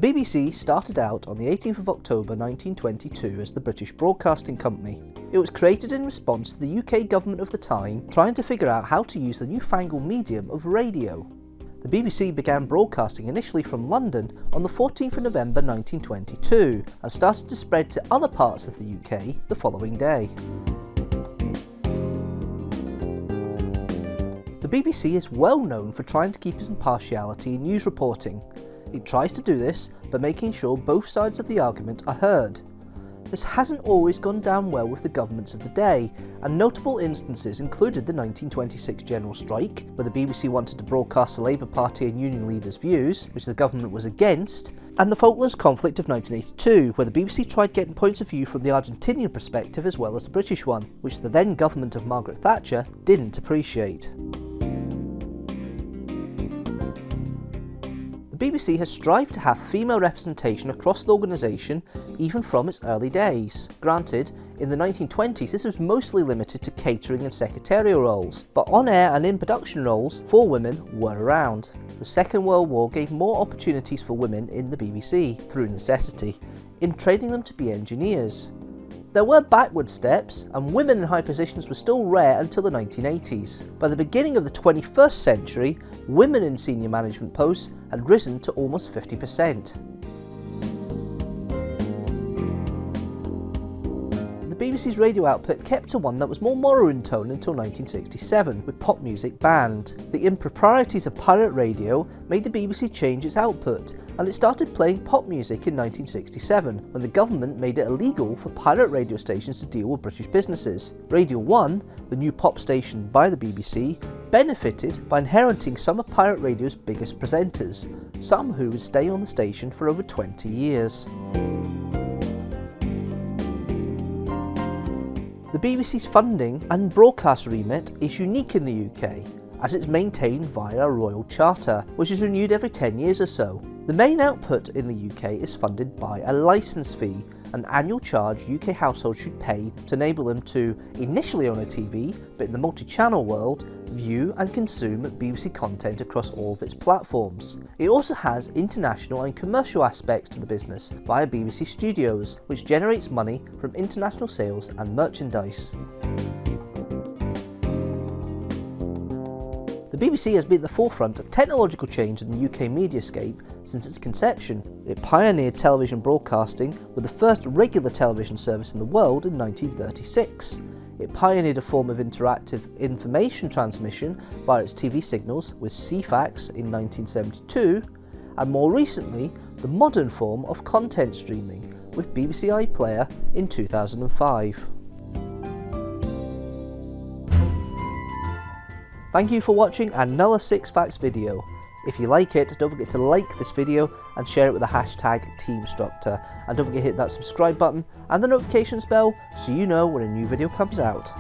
The BBC started out on the 18th of October 1922 as the British Broadcasting Company. It was created in response to the UK government of the time trying to figure out how to use the newfangled medium of radio. The BBC began broadcasting initially from London on the 14th of November 1922 and started to spread to other parts of the UK the following day. The BBC is well known for trying to keep its impartiality in news reporting. It tries to do this by making sure both sides of the argument are heard. This hasn't always gone down well with the governments of the day, and notable instances included the 1926 general strike, where the BBC wanted to broadcast the Labour Party and union leaders' views, which the government was against, and the Falklands conflict of 1982, where the BBC tried getting points of view from the Argentinian perspective as well as the British one, which the then government of Margaret Thatcher didn't appreciate. The BBC has strived to have female representation across the organisation even from its early days. Granted, in the 1920s this was mostly limited to catering and secretarial roles, but on-air and in-production roles for women were around. The Second World War gave more opportunities for women in the BBC, through necessity, in training them to be engineers. There were backward steps, and women in high positions were still rare until the 1980s. By the beginning of the 21st century, women in senior management posts had risen to almost 50%. The BBC's radio output kept to one that was more moral in tone until 1967, with pop music banned. The improprieties of pirate radio made the BBC change its output, and it started playing pop music in 1967, when the government made it illegal for pirate radio stations to deal with British businesses. Radio 1, the new pop station by the BBC, benefited by inheriting some of pirate radio's biggest presenters, some who would stay on the station for over 20 years. The BBC's funding and broadcast remit is unique in the UK, as it's maintained via a royal charter, which is renewed every 10 years or so. The main output in the UK is funded by a licence fee, an annual charge UK households should pay to enable them to initially own a TV, but in the multi-channel world, view and consume BBC content across all of its platforms. It also has international and commercial aspects to the business via BBC Studios, which generates money from international sales and merchandise. The BBC has been at the forefront of technological change in the UK mediascape since its conception. It pioneered television broadcasting with the first regular television service in the world in 1936. It pioneered a form of interactive information transmission via its TV signals with CFAX in 1972, and more recently, the modern form of content streaming with BBC iPlayer in 2005. Thank you for watching another 6 Facts video. If you like it, don't forget to like this video and share it with the hashtag teamstructor. And don't forget to hit that subscribe button and the notifications bell so you know when a new video comes out.